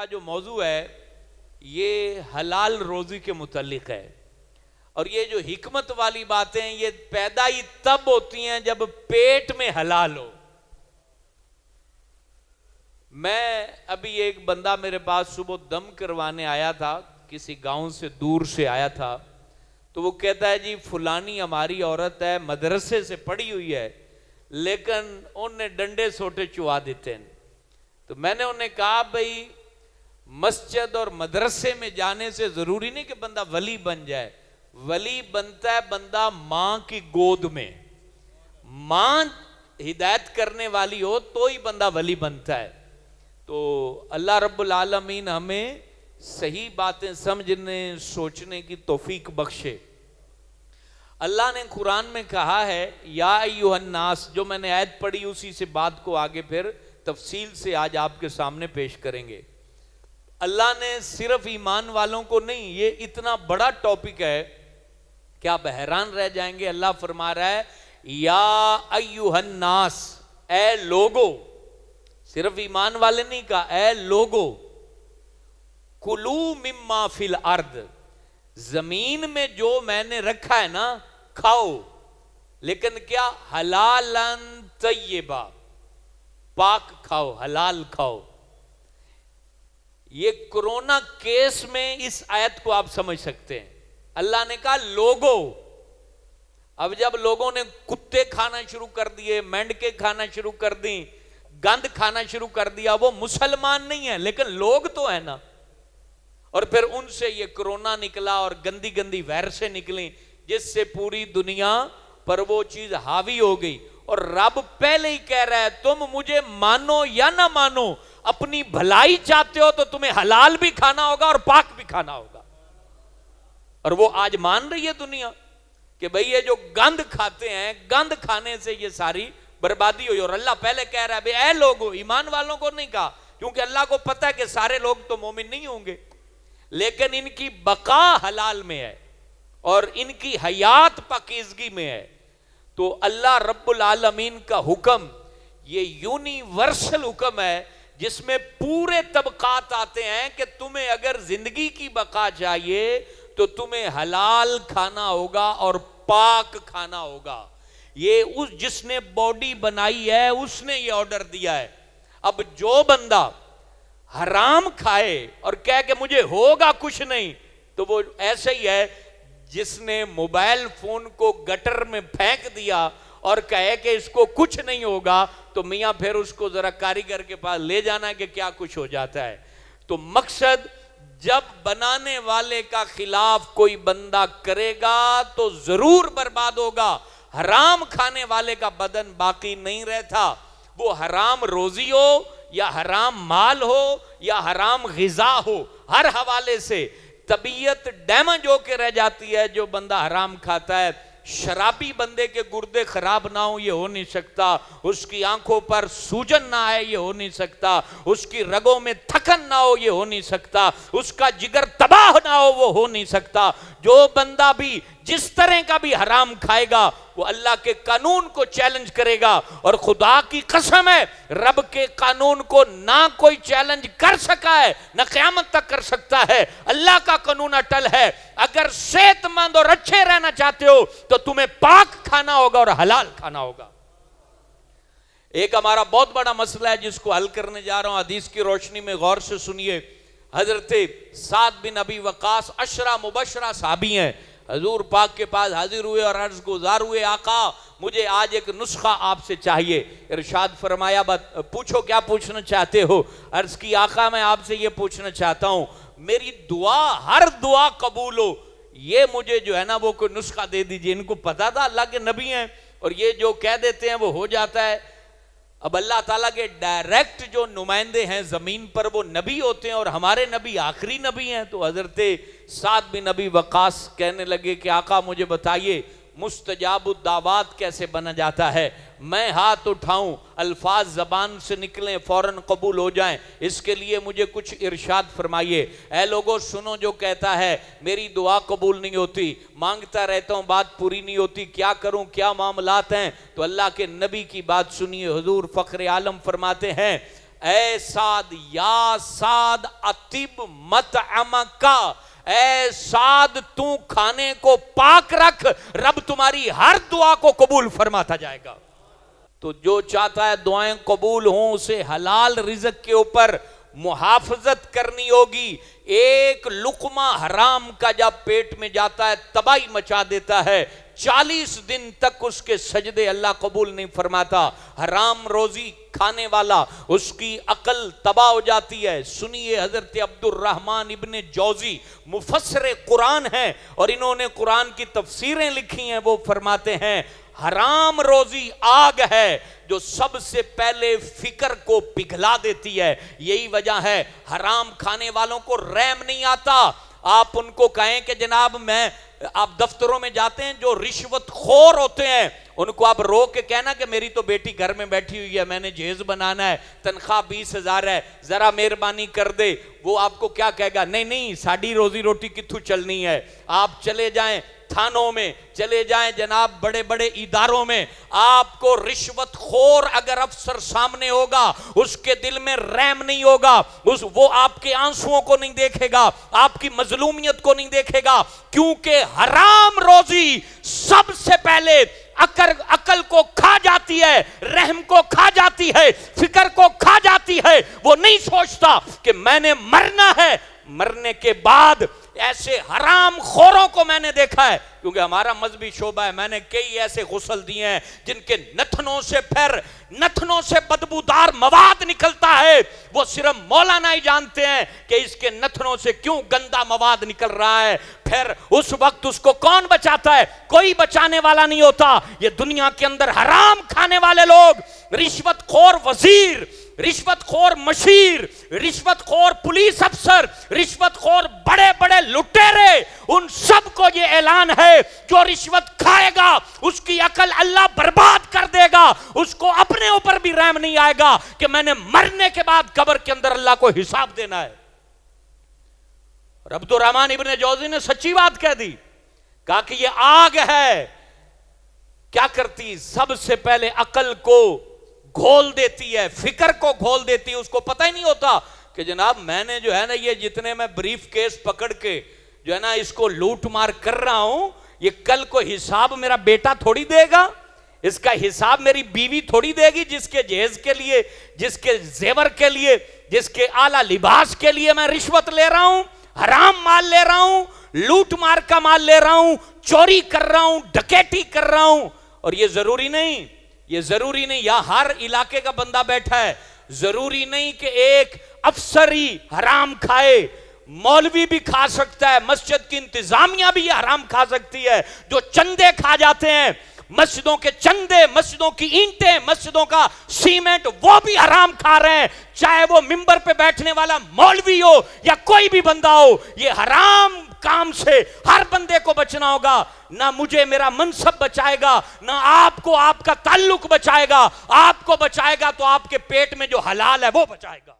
کا جو موضوع ہے یہ حلال روزی کے متعلق ہے، اور یہ جو حکمت والی باتیں یہ پیدا ہی تب ہوتی ہیں جب پیٹ میں حلال ہو۔ میں ابھی ایک بندہ میرے پاس صبح دم کروانے آیا تھا، کسی گاؤں سے دور سے آیا تھا، تو وہ کہتا ہے جی فلانی ہماری عورت ہے، مدرسے سے پڑھی ہوئی ہے لیکن ان نے ڈنڈے سوٹے چوا دیتے ہیں۔ تو میں نے انہیں کہا بھئی مسجد اور مدرسے میں جانے سے ضروری نہیں کہ بندہ ولی بن جائے، ولی بنتا ہے بندہ ماں کی گود میں، ماں ہدایت کرنے والی ہو تو ہی بندہ ولی بنتا ہے۔ تو اللہ رب العالمین ہمیں صحیح باتیں سمجھنے سوچنے کی توفیق بخشے۔ اللہ نے قرآن میں کہا ہے یا ایھا الناس، جو میں نے آیت پڑھی اسی سے بات کو آگے پھر تفصیل سے آج آپ کے سامنے پیش کریں گے۔ اللہ نے صرف ایمان والوں کو نہیں، یہ اتنا بڑا ٹاپک ہے کہ آپ حیران رہ جائیں گے۔ اللہ فرما رہا ہے یا ایھا الناس، اے لوگو، صرف ایمان والے نہیں کہا، اے لوگو، کلو مما فی الارض، زمین میں جو میں نے رکھا ہے نا کھاؤ، لیکن کیا حلالا طیبا، پاک کھاؤ، حلال کھاؤ۔ یہ کرونا کیس میں اس آیت کو آپ سمجھ سکتے ہیں۔ اللہ نے کہا لوگو، اب جب لوگوں نے کتے کھانا شروع کر دیے، مینڈکے کھانا شروع کر دیں، گند کھانا شروع کر دیا، وہ مسلمان نہیں ہیں لیکن لوگ تو ہیں نا، اور پھر ان سے یہ کرونا نکلا اور گندی گندی وائرسیں نکلیں جس سے پوری دنیا پر وہ چیز حاوی ہو گئی۔ اور رب پہلے ہی کہہ رہا ہے تم مجھے مانو یا نہ مانو، اپنی بھلائی چاہتے ہو تو تمہیں حلال بھی کھانا ہوگا اور پاک بھی کھانا ہوگا۔ اور وہ آج مان رہی ہے دنیا کہ بھئی یہ جو گند کھاتے ہیں، گند کھانے سے یہ ساری بربادی ہوئی۔ اور اللہ پہلے کہہ رہا ہے بھئی اے لوگو، ایمان والوں کو نہیں کہا کیونکہ اللہ کو پتہ ہے کہ سارے لوگ تو مومن نہیں ہوں گے، لیکن ان کی بقا حلال میں ہے اور ان کی حیات پاکیزگی میں ہے۔ تو اللہ رب العالمین کا حکم یہ یونیورسل حکم ہے جس میں پورے طبقات آتے ہیں کہ تمہیں اگر زندگی کی بقا چاہیے تو تمہیں حلال کھانا ہوگا اور پاک کھانا ہوگا۔ یہ اس جس نے باڈی بنائی ہے اس نے یہ آرڈر دیا ہے۔ اب جو بندہ حرام کھائے اور کہے کہ مجھے ہوگا کچھ نہیں، تو وہ ایسے ہی ہے جس نے موبائل فون کو گٹر میں پھینک دیا اور کہے کہ اس کو کچھ نہیں ہوگا، تو میاں پھر اس کو ذرا کاریگر کے پاس لے جانا ہے کہ کیا کچھ ہو جاتا ہے۔ تو مقصد جب بنانے والے کا خلاف کوئی بندہ کرے گا تو ضرور برباد ہوگا۔ حرام کھانے والے کا بدن باقی نہیں رہتا، وہ حرام روزی ہو یا حرام مال ہو یا حرام غذا ہو، ہر حوالے سے طبیعت ڈیمیج ہو کے رہ جاتی ہے جو بندہ حرام کھاتا ہے۔ شرابی بندے کے گردے خراب نہ ہو یہ ہو نہیں سکتا، اس کی آنکھوں پر سوجن نہ آئے یہ ہو نہیں سکتا، اس کی رگوں میں تھکن نہ ہو یہ ہو نہیں سکتا، اس کا جگر تباہ نہ ہو وہ ہو نہیں سکتا۔ جو بندہ بھی جس طرح کا بھی حرام کھائے گا وہ اللہ کے قانون کو چیلنج کرے گا، اور خدا کی قسم ہے رب کے قانون کو نہ کوئی چیلنج کر سکا ہے نہ قیامت تک کر سکتا ہے۔ اللہ کا قانون اٹل ہے، اگر صحت مند اور اچھے رہنا چاہتے ہو تو تمہیں پاک کھانا ہوگا اور حلال کھانا ہوگا۔ ایک ہمارا بہت بڑا مسئلہ ہے جس کو حل کرنے جا رہا ہوں، حدیث کی روشنی میں غور سے سنیے۔ حضرت سعد بن ابی وقاص عشرہ مبشرہ صحابی ہیں، حضور پاک کے پاس حاضر ہوئے اور عرض گزار ہوئے آقا مجھے آج ایک نسخہ آپ سے چاہیے۔ ارشاد فرمایا پوچھو کیا پوچھنا چاہتے ہو؟ عرض کی آقا میں آپ سے یہ پوچھنا چاہتا ہوں میری دعا ہر دعا قبول ہو، یہ مجھے جو ہے نا وہ کوئی نسخہ دے دیجئے۔ ان کو پتا تھا اللہ کے نبی ہیں اور یہ جو کہہ دیتے ہیں وہ ہو جاتا ہے۔ اب اللہ تعالیٰ کے ڈائریکٹ جو نمائندے ہیں زمین پر وہ نبی ہوتے ہیں اور ہمارے نبی آخری نبی ہیں۔ تو حضرت سعد بن ابی وقاص کہنے لگے کہ آقا مجھے بتائیے مستجاب الدعوات کیسے بنا جاتا ہے؟ میں ہاتھ اٹھاؤں الفاظ زبان سے نکلیں فوراً قبول ہو جائیں، اس کے لیے مجھے کچھ ارشاد فرمائیے۔ اے لوگوں سنو، جو کہتا ہے میری دعا قبول نہیں ہوتی، مانگتا رہتا ہوں بات پوری نہیں ہوتی، کیا کروں، کیا معاملات ہیں؟ تو اللہ کے نبی کی بات سنیے۔ حضور فخر عالم فرماتے ہیں اے سعد یا سعد اطب مطعمکا، اے سعد تو کھانے کو پاک رکھ، رب تمہاری ہر دعا کو قبول فرماتا جائے گا۔ تو جو چاہتا ہے دعائیں قبول ہوں اسے حلال رزق کے اوپر محافظت کرنی ہوگی۔ ایک لقمہ حرام کا جب پیٹ میں جاتا ہے تباہی مچا دیتا ہے، 40 دن تک اس کے سجدے اللہ قبول نہیں فرماتا۔ حرام روزی کھانے والا، اس کی عقل تباہ ہو جاتی ہے۔ سنیے حضرت عبد الرحمن ابن جوزی مفسر قرآن ہیں اور انہوں نے قرآن کی تفسیریں لکھی ہیں، وہ فرماتے ہیں حرام روزی آگ ہے جو سب سے پہلے فکر کو پگھلا دیتی ہے۔ یہی وجہ ہے حرام کھانے والوں کو رحم نہیں آتا۔ آپ ان کو کہیں کہ جناب آپ دفتروں میں جاتے ہیں جو رشوت خور ہوتے ہیں، ان کو آپ رو کے کہنا کہ میری تو بیٹی گھر میں بیٹھی ہوئی ہے، میں نے جہیز بنانا ہے، تنخواہ 20,000 ہے، ذرا مہربانی کر دے، وہ آپ کو کیا کہے گا؟ نہیں نہیں، ساڑھی روزی روٹی کتھو چلنی ہے۔ آپ چلے جائیں تھانوں میں، چلے جائیں جناب بڑے بڑے اداروں میں، آپ کو رشوت خور اگر افسر سامنے ہوگا اس کے دل میں رحم نہیں ہوگا، وہ آپ کے آنسوؤں کو نہیں دیکھے گا، آپ کی مظلومیت کو نہیں دیکھے گا، کیونکہ حرام روزی سب سے پہلے عقل کو کھا جاتی ہے، رحم کو کھا جاتی ہے، فکر کو کھا جاتی ہے۔ وہ نہیں سوچتا کہ میں نے مرنا ہے، مرنے کے بعد ایسے حرام خوروں کو میں نے دیکھا ہے، کیونکہ ہمارا مذہبی شعبہ ہے، میں نے کئی ایسے غسل دیے ہیں جن کے نتنوں سے بدبودار مواد نکلتا ہے، وہ صرف مولانا ہی جانتے ہیں کہ اس کے نتنوں سے کیوں گندا مواد نکل رہا ہے۔ پھر اس وقت اس کو کون بچاتا ہے؟ کوئی بچانے والا نہیں ہوتا۔ یہ دنیا کے اندر حرام کھانے والے لوگ، رشوت خور وزیر، رشوت خور مشیر، رشوت خور پولیس افسر، رشوت خور بڑے بڑے لٹیرے، ان سب کو یہ اعلان ہے جو رشوت کھائے گا اس کی عقل اللہ برباد کر دے گا، اس کو اپنے اوپر بھی رحم نہیں آئے گا کہ میں نے مرنے کے بعد قبر کے اندر اللہ کو حساب دینا ہے۔ اور عبد الرحمن ابن جوزی نے سچی بات کہہ دی، کہا کہ یہ آگ ہے، کیا کرتی؟ سب سے پہلے عقل کو گھول دیتی ہے، فکر کو گھول دیتی ہے۔ اس کو پتہ ہی نہیں ہوتا کہ جناب میں نے جو ہے نا یہ جتنے میں بریف کیس پکڑ کے جو ہے نا اس کو لوٹ مار کر رہا ہوں، یہ کل کو حساب میرا بیٹا تھوڑی دے گا، اس کا حساب میری بیوی تھوڑی دے گی، جس کے جہیز کے لیے، جس کے زیور کے لیے، جس کے اعلیٰ لباس کے لیے میں رشوت لے رہا ہوں، حرام مال لے رہا ہوں، لوٹ مار کا مال لے رہا ہوں، چوری کر رہا ہوں، ڈکیٹی کر رہا ہوں۔ اور یہ ضروری نہیں، یہاں ہر علاقے کا بندہ بیٹھا ہے، ضروری نہیں کہ ایک افسر ہی حرام کھائے، مولوی بھی کھا سکتا ہے، مسجد کی انتظامیہ بھی یہ حرام کھا سکتی ہے۔ جو چندے کھا جاتے ہیں، مسجدوں کے چندے، مسجدوں کی اینٹیں، مسجدوں کا سیمنٹ، وہ بھی حرام کھا رہے ہیں، چاہے وہ ممبر پہ بیٹھنے والا مولوی ہو یا کوئی بھی بندہ ہو۔ یہ حرام کام سے ہر بندے کو بچنا ہوگا، نہ مجھے میرا منصب بچائے گا، نہ آپ کو آپ کا تعلق بچائے گا، آپ کو بچائے گا تو آپ کے پیٹ میں جو حلال ہے وہ بچائے گا۔